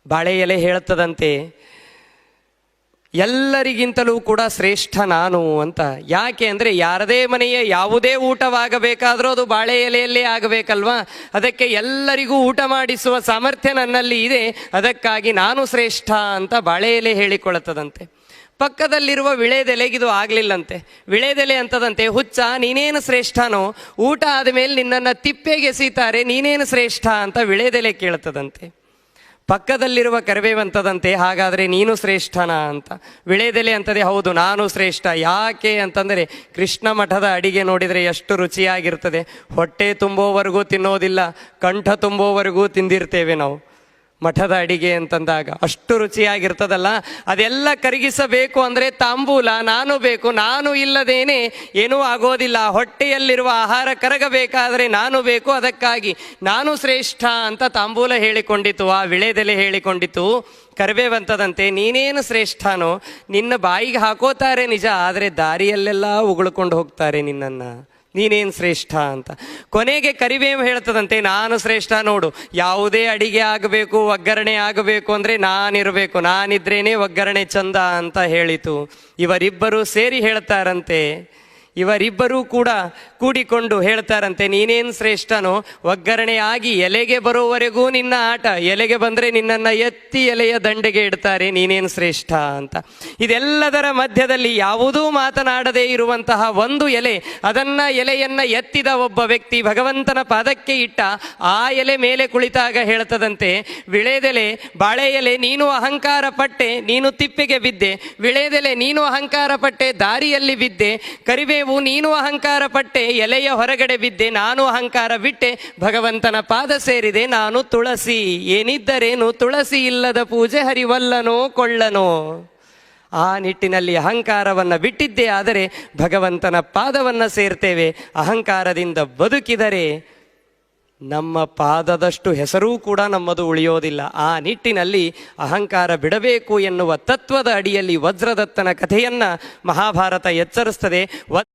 ಬಾಳೆ ಎಲೆ ಹೇಳ್ತದಂತೆ, ಎಲ್ಲರಿಗಿಂತಲೂ ಕೂಡ ಶ್ರೇಷ್ಠ ನಾನು ಅಂತ. ಯಾಕೆ ಅಂದರೆ ಯಾರದೇ ಮನೆಯ ಯಾವುದೇ ಊಟವಾಗಬೇಕಾದರೂ ಅದು ಬಾಳೆ ಎಲೆಯಲ್ಲೇ ಆಗಬೇಕಲ್ವಾ. ಅದಕ್ಕೆ ಎಲ್ಲರಿಗೂ ಊಟ ಮಾಡಿಸುವ ಸಾಮರ್ಥ್ಯ ನನ್ನಲ್ಲಿ ಇದೆ, ಅದಕ್ಕಾಗಿ ನಾನು ಶ್ರೇಷ್ಠ ಅಂತ ಬಾಳೆ ಎಲೆ ಹೇಳಿಕೊಳ್ಳುತ್ತದಂತೆ. ಪಕ್ಕದಲ್ಲಿರುವ ವಿಳೆದೆಲೆಗಿದು ಆಗಲಿಲ್ಲಂತೆ. ವಿಳೆದೆಲೆ ಅಂತದಂತೆ, ಹುಚ್ಚ ನೀನೇನು ಶ್ರೇಷ್ಠನೋ, ಊಟ ಆದಮೇಲೆ ನಿನ್ನನ್ನು ತಿಪ್ಪೆಗೆ ಎಸೀತಾರೆ, ನೀನೇನು ಶ್ರೇಷ್ಠ ಅಂತ ವಿಳೆದೆಲೆ ಕೇಳ್ತದಂತೆ. ಪಕ್ಕದಲ್ಲಿರುವ ಕರಿಬೇವಂತದಂತೆ, ಹಾಗಾದರೆ ನೀನು ಶ್ರೇಷ್ಠನಾ ಅಂತ. ವಿಳೆದೆಲೆ ಅಂತದೆ, ಹೌದು ನಾನು ಶ್ರೇಷ್ಠ. ಯಾಕೆ ಅಂತಂದರೆ ಕೃಷ್ಣ ಮಠದ ಅಡಿಗೆ ನೋಡಿದರೆ ಎಷ್ಟು ರುಚಿಯಾಗಿರ್ತದೆ. ಹೊಟ್ಟೆ ತುಂಬೋವರೆಗೂ ತಿನ್ನೋದಿಲ್ಲ, ಕಂಠ ತುಂಬೋವರೆಗೂ ತಿಂದಿರ್ತೇವೆ ನಾವು. ಮಠದ ಅಡಿಗೆ ಅಂತಂದಾಗ ಅಷ್ಟು ರುಚಿಯಾಗಿರ್ತದಲ್ಲ. ಅದೆಲ್ಲ ಕರಗಿಸಬೇಕು ಅಂದರೆ ತಾಂಬೂಲ ನಾನು ಬೇಕು. ನಾನು ಇಲ್ಲದೇನೆ ಏನೂ ಆಗೋದಿಲ್ಲ. ಹೊಟ್ಟೆಯಲ್ಲಿರುವ ಆಹಾರ ಕರಗಬೇಕಾದರೆ ನಾನು ಬೇಕು, ಅದಕ್ಕಾಗಿ ನಾನು ಶ್ರೇಷ್ಠ ಅಂತ ತಾಂಬೂಲ ಹೇಳಿಕೊಂಡಿತು, ಆ ವಿಳೆದೆಲೆ ಹೇಳಿಕೊಂಡಿತು. ಕರಿಬೇವಂತದಂತೆ, ನೀನೇನು ಶ್ರೇಷ್ಠನೋ, ನಿನ್ನ ಬಾಯಿಗೆ ಹಾಕೋತಾರೆ ನಿಜ, ಆದರೆ ದಾರಿಯಲ್ಲೆಲ್ಲ ಉಗುಳ್ಕೊಂಡು ಹೋಗ್ತಾರೆ ನಿನ್ನನ್ನು, ನೀನೇನು ಶ್ರೇಷ್ಠ ಅಂತ. ಕೊನೆಗೆ ಕರಿಬೇವು ಹೇಳ್ತದಂತೆ, ನಾನು ಶ್ರೇಷ್ಠ ನೋಡು. ಯಾವುದೇ ಅಡಿಗೆ ಆಗಬೇಕು, ಒಗ್ಗರಣೆ ಆಗಬೇಕು ಅಂದರೆ ನಾನಿರಬೇಕು, ನಾನಿದ್ರೇನೆ ಒಗ್ಗರಣೆ ಚಂದ ಅಂತ ಹೇಳಿತು. ಇವರಿಬ್ಬರು ಸೇರಿ ಹೇಳ್ತಾರಂತೆ, ಇವರಿಬ್ಬರೂ ಕೂಡ ಕೂಡಿಕೊಂಡು ಹೇಳ್ತಾರಂತೆ, ನೀನೇನು ಶ್ರೇಷ್ಠನೋ, ಒಗ್ಗರಣೆ ಆಗಿ ಎಲೆಗೆ ಬರೋವರೆಗೂ ನಿನ್ನ ಆಟ, ಎಲೆಗೆ ಬಂದರೆ ನಿನ್ನನ್ನು ಎತ್ತಿ ಎಲೆಯ ದಂಡೆಗೆ ಇಡ್ತಾರೆ, ನೀನೇನು ಶ್ರೇಷ್ಠ ಅಂತ. ಇದೆಲ್ಲದರ ಮಧ್ಯದಲ್ಲಿ ಯಾವುದೂ ಮಾತನಾಡದೇ ಇರುವಂತಹ ಒಂದು ಎಲೆ, ಎಲೆಯನ್ನು ಎತ್ತಿದ ಒಬ್ಬ ವ್ಯಕ್ತಿ ಭಗವಂತನ ಪಾದಕ್ಕೆ ಇಟ್ಟ. ಆ ಎಲೆ ಮೇಲೆ ಕುಳಿತಾಗ ಹೇಳ್ತದಂತೆ, ವಿಳೆದೆಲೆ, ಬಾಳೆ ಎಲೆ ನೀನು ಅಹಂಕಾರ ಪಟ್ಟೆ, ನೀನು ತಿಪ್ಪೆಗೆ ಬಿದ್ದೆ. ವಿಳೆದೆಲೆ ನೀನು ಅಹಂಕಾರ ಪಟ್ಟೆ, ದಾರಿಯಲ್ಲಿ ಬಿದ್ದೆ. ಕರಿಬೇವು ನೀನು ಅಹಂಕಾರ ಪಟ್ಟೆ, ಎಲೆಯ ಹೊರಗಡೆ ಬಿದ್ದೆ. ನಾನು ಅಹಂಕಾರ ಬಿಟ್ಟೆ, ಭಗವಂತನ ಪಾದ ಸೇರಿದೆ. ನಾನು ತುಳಸಿ, ಏನಿದ್ದರೇನು ತುಳಸಿ ಇಲ್ಲದ ಪೂಜೆ ಹರಿವಲ್ಲನೋ ಕೊಳ್ಳನೋ. ಆ ನಿಟ್ಟಿನಲ್ಲಿ ಅಹಂಕಾರವನ್ನು ಬಿಟ್ಟಿದ್ದೇ ಆದರೆ ಭಗವಂತನ ಪಾದವನ್ನು ಸೇರ್ತೇವೆ. ಅಹಂಕಾರದಿಂದ ಬದುಕಿದರೆ ನಮ್ಮ ಪಾದದಷ್ಟು ಹೆಸರೂ ಕೂಡ ನಮ್ಮದು ಉಳಿಯೋದಿಲ್ಲ. ಆ ನಿಟ್ಟಿನಲ್ಲಿ ಅಹಂಕಾರ ಬಿಡಬೇಕು ಎನ್ನುವ ತತ್ವದ ಅಡಿಯಲ್ಲಿ ವಜ್ರದತ್ತನ ಕಥೆಯನ್ನು ಮಹಾಭಾರತ ಎಚ್ಚರಿಸ್ತದೆ.